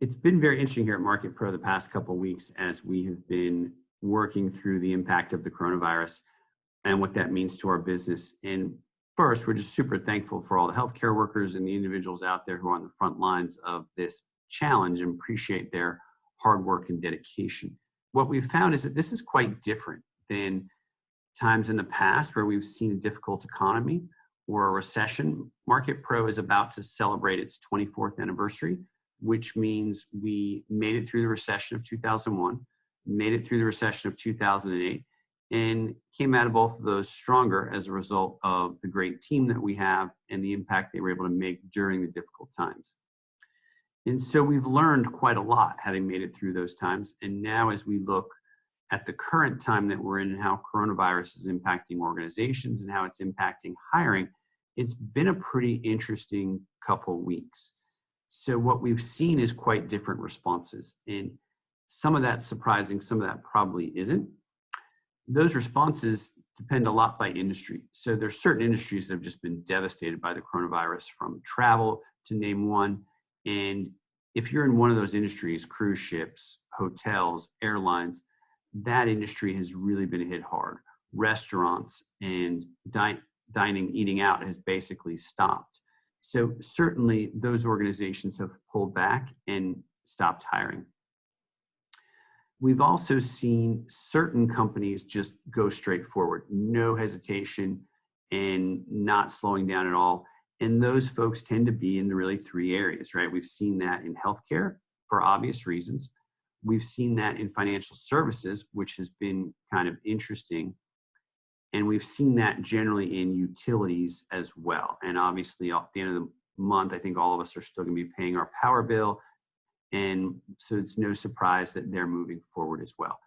It's been very interesting here at MarketPro the past couple of weeks as we have been working through the impact of the coronavirus and what that means to our business. And first, we're just super thankful for all the healthcare workers and the individuals out there who are on the front lines of this challenge and appreciate their hard work and dedication. What we've found is that this is quite different than times in the past where we've seen a difficult economy or a recession. MarketPro is about to celebrate its 24th anniversary, which means we made it through the recession of 2001, made it through the recession of 2008, and came out of both of those stronger as a result of the great team that we have and the impact they were able to make during the difficult times. And so we've learned quite a lot having made it through those times. And now as we look at the current time that we're in and how coronavirus is impacting organizations and how it's impacting hiring, it's been a pretty interesting couple weeks. So what we've seen is quite different responses. And some of that's surprising, some of that probably isn't. Those responses depend a lot by industry. So there's certain industries that have just been devastated by the coronavirus, from travel to name one. And if you're in one of those industries, cruise ships, hotels, airlines, that industry has really been hit hard. Restaurants and dining, eating out has basically stopped. So certainly those organizations have pulled back and stopped hiring. We've also seen certain companies just go straight forward, no hesitation and not slowing down at all. And those folks tend to be in the really three areas, right? We've seen that in healthcare for obvious reasons. We've seen that in financial services, which has been kind of interesting. And we've seen that generally in utilities as well. And obviously at the end of the month, I think all of us are still going to be paying our power bill. And so it's no surprise that they're moving forward as well.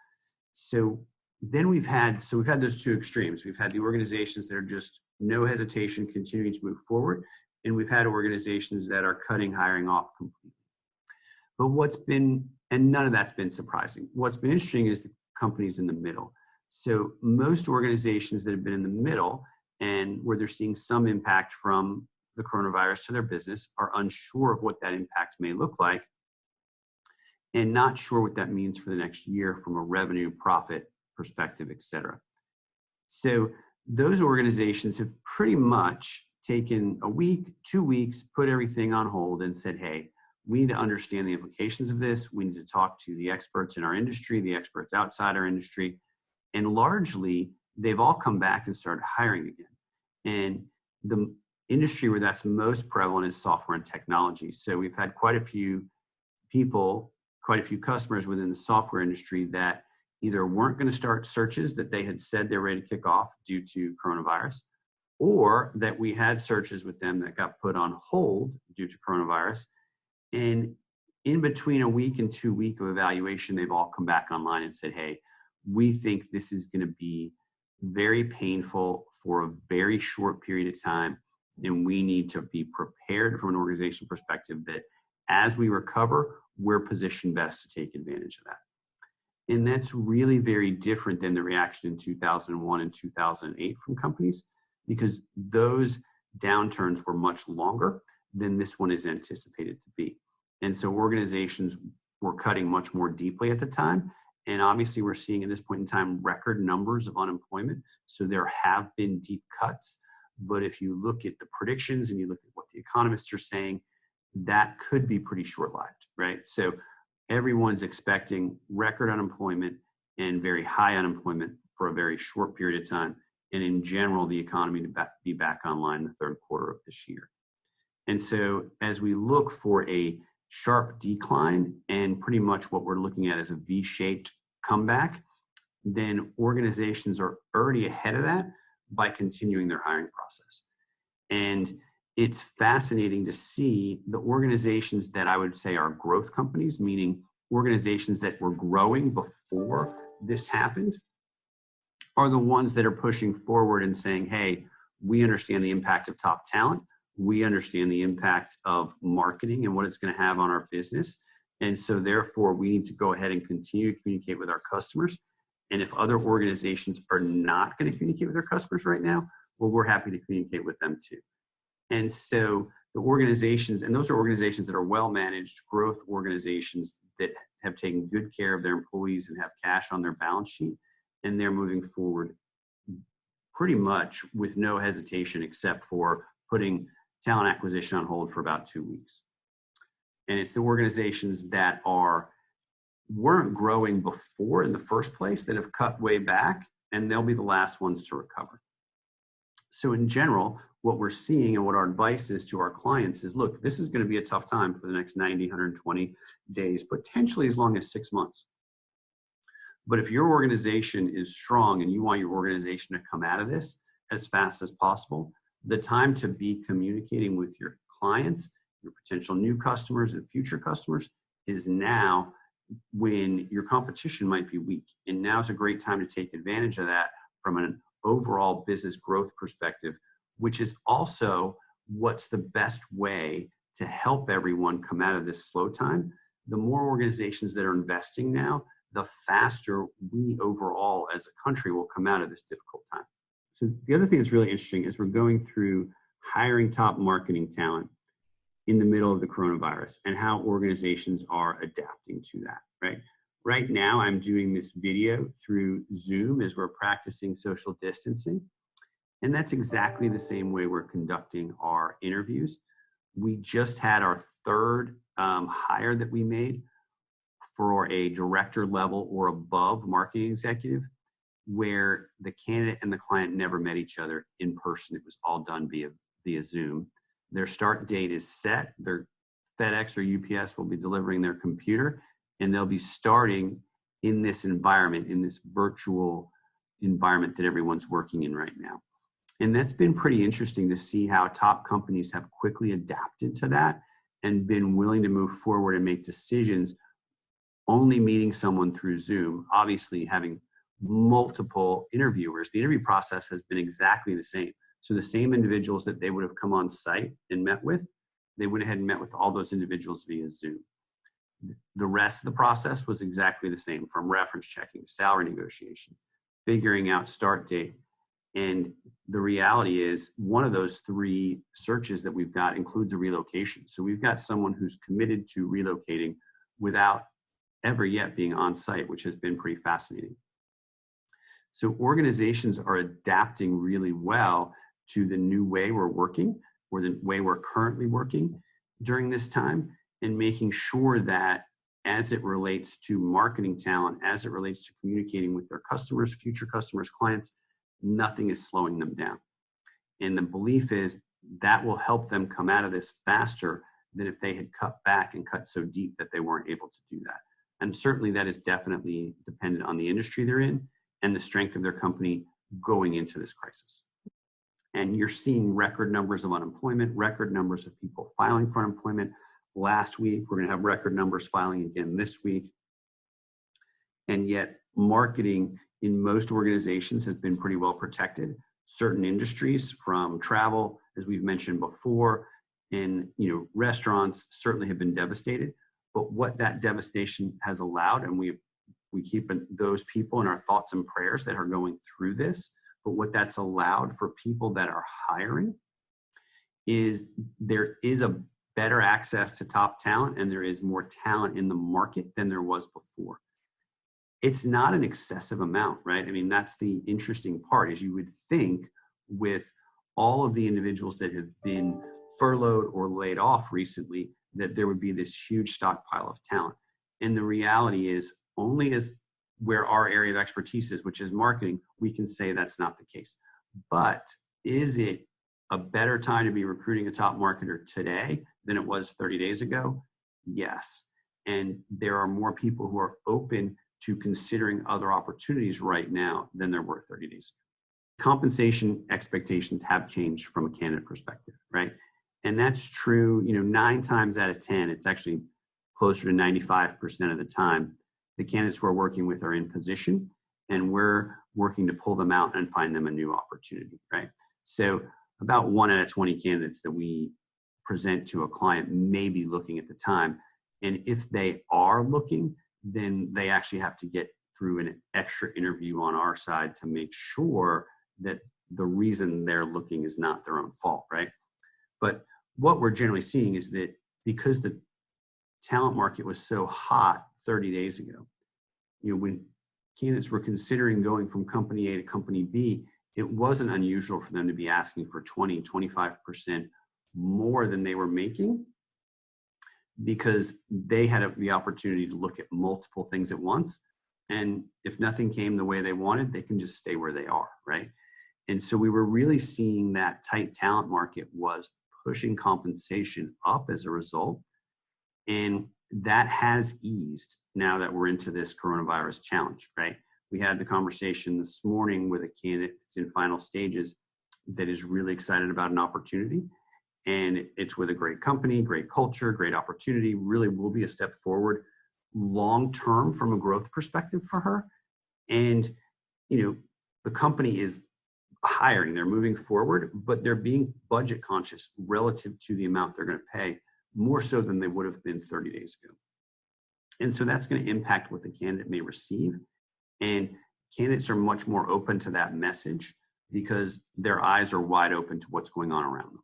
So then we've had those two extremes. We've had the organizations that are just no hesitation continuing to move forward. And we've had organizations that are cutting hiring off completely. But none of that's been surprising. What's been interesting is the companies in the middle. So most organizations that have been in the middle and where they're seeing some impact from the coronavirus to their business are unsure of what that impact may look like and not sure what that means for the next year from a revenue, profit perspective, et cetera. So those organizations have pretty much taken a week, 2 weeks, put everything on hold and said, hey, we need to understand the implications of this. We need to talk to the experts in our industry, the experts outside our industry. And largely, they've all come back and started hiring again. And the industry where that's most prevalent is software and technology. So we've had quite a few people, quite a few customers within the software industry that either weren't going to start searches that they had said they're ready to kick off due to coronavirus, or that we had searches with them that got put on hold due to coronavirus. And in between a week and 2 week of evaluation, they've all come back online and said, hey, we think this is going to be very painful for a very short period of time. And we need to be prepared from an organization perspective that as we recover, we're positioned best to take advantage of that. And that's really very different than the reaction in 2001 and 2008 from companies, because those downturns were much longer than this one is anticipated to be. And so organizations were cutting much more deeply at the time. And obviously we're seeing at this point in time record numbers of unemployment. So there have been deep cuts. But if you look at the predictions and you look at what the economists are saying, that could be pretty short-lived, right? So everyone's expecting record unemployment and very high unemployment for a very short period of time. And in general, the economy to be back online in the third quarter of this year. And so as we look for a sharp decline and pretty much what we're looking at as a V-shaped comeback, then organizations are already ahead of that by continuing their hiring process. And it's fascinating to see the organizations that I would say are growth companies, meaning organizations that were growing before this happened, are the ones that are pushing forward and saying, hey, we understand the impact of top talent. We understand the impact of marketing and what it's going to have on our business. And so therefore, we need to go ahead and continue to communicate with our customers. And if other organizations are not going to communicate with their customers right now, well, we're happy to communicate with them too. And so the organizations, and those are organizations that are well-managed growth organizations that have taken good care of their employees and have cash on their balance sheet, and they're moving forward pretty much with no hesitation except for putting talent acquisition on hold for about 2 weeks. And it's the organizations that weren't growing before in the first place that have cut way back, and they'll be the last ones to recover. So in general, what we're seeing and what our advice is to our clients is, look, this is going to be a tough time for the next 90, 120 days, potentially as long as 6 months. But if your organization is strong and you want your organization to come out of this as fast as possible, the time to be communicating with your clients, your potential new customers and future customers is now, when your competition might be weak. And now is a great time to take advantage of that from an overall business growth perspective, which is also what's the best way to help everyone come out of this slow time. The more organizations that are investing now, the faster we overall as a country will come out of this difficult time. So the other thing that's really interesting is we're going through hiring top marketing talent in the middle of the coronavirus and how organizations are adapting to that, right? Right now, I'm doing this video through Zoom as we're practicing social distancing. And that's exactly the same way we're conducting our interviews. We just had our third hire that we made for a director level or above marketing executive, where the candidate and the client never met each other in person. It was all done via Zoom. Their start date is set. Their FedEx or UPS will be delivering their computer, and they'll be starting in this environment, in this virtual environment that everyone's working in right now. And that's been pretty interesting to see how top companies have quickly adapted to that and been willing to move forward and make decisions only meeting someone through Zoom, obviously having multiple interviewers. The interview process has been exactly the same. So the same individuals that they would have come on site and met with, they went ahead and met with all those individuals via Zoom. The rest of the process was exactly the same, from reference checking, salary negotiation, figuring out start date. And the reality is one of those three searches that we've got includes a relocation. So we've got someone who's committed to relocating without ever yet being on site, which has been pretty fascinating. So organizations are adapting really well to the new way we're working, or the way we're currently working during this time, and making sure that as it relates to marketing talent, as it relates to communicating with their customers, future customers, clients, nothing is slowing them down. And the belief is that will help them come out of this faster than if they had cut back and cut so deep that they weren't able to do that. And certainly that is definitely dependent on the industry they're in and the strength of their company going into this crisis. And you're seeing record numbers of unemployment, record numbers of people filing for unemployment. Last week, we're going to have record numbers filing again this week. And yet marketing in most organizations has been pretty well protected. Certain industries, from travel, as we've mentioned before, and restaurants certainly have been devastated. But what that devastation has allowed, and we keep those people in our thoughts and prayers that are going through this, but what that's allowed for people that are hiring is there is a better access to top talent, and there is more talent in the market than there was before. It's not an excessive amount, right? I mean, that's the interesting part, is you would think with all of the individuals that have been furloughed or laid off recently, that there would be this huge stockpile of talent. And the reality is, only as where our area of expertise is, which is marketing, we can say that's not the case. But is it a better time to be recruiting a top marketer today than it was 30 days ago? Yes. And there are more people who are open to considering other opportunities right now than there were 30 days ago. Compensation expectations have changed from a candidate perspective, right? And that's true, 9 times out of 10, it's actually closer to 95% of the time, the candidates we're working with are in position, and we're working to pull them out and find them a new opportunity, right? So about 1 out of 20 candidates that we present to a client may be looking at the time. And if they are looking, then they actually have to get through an extra interview on our side to make sure that the reason they're looking is not their own fault, right? But what we're generally seeing is that because the talent market was so hot 30 days ago, when candidates were considering going from company A to company B, it wasn't unusual for them to be asking for 20, 25% more than they were making, because they had the opportunity to look at multiple things at once. And if nothing came the way they wanted, they can just stay where they are, right? And so we were really seeing that tight talent market was pushing compensation up as a result. And that has eased now that we're into this coronavirus challenge, right? We had the conversation this morning with a candidate that's in final stages that is really excited about an opportunity. And it's with a great company, great culture, great opportunity, really will be a step forward long-term from a growth perspective for her. And, the company is hiring, they're moving forward, but they're being budget conscious relative to the amount they're going to pay, more so than they would have been 30 days ago. And so that's going to impact what the candidate may receive. And candidates are much more open to that message because their eyes are wide open to what's going on around them.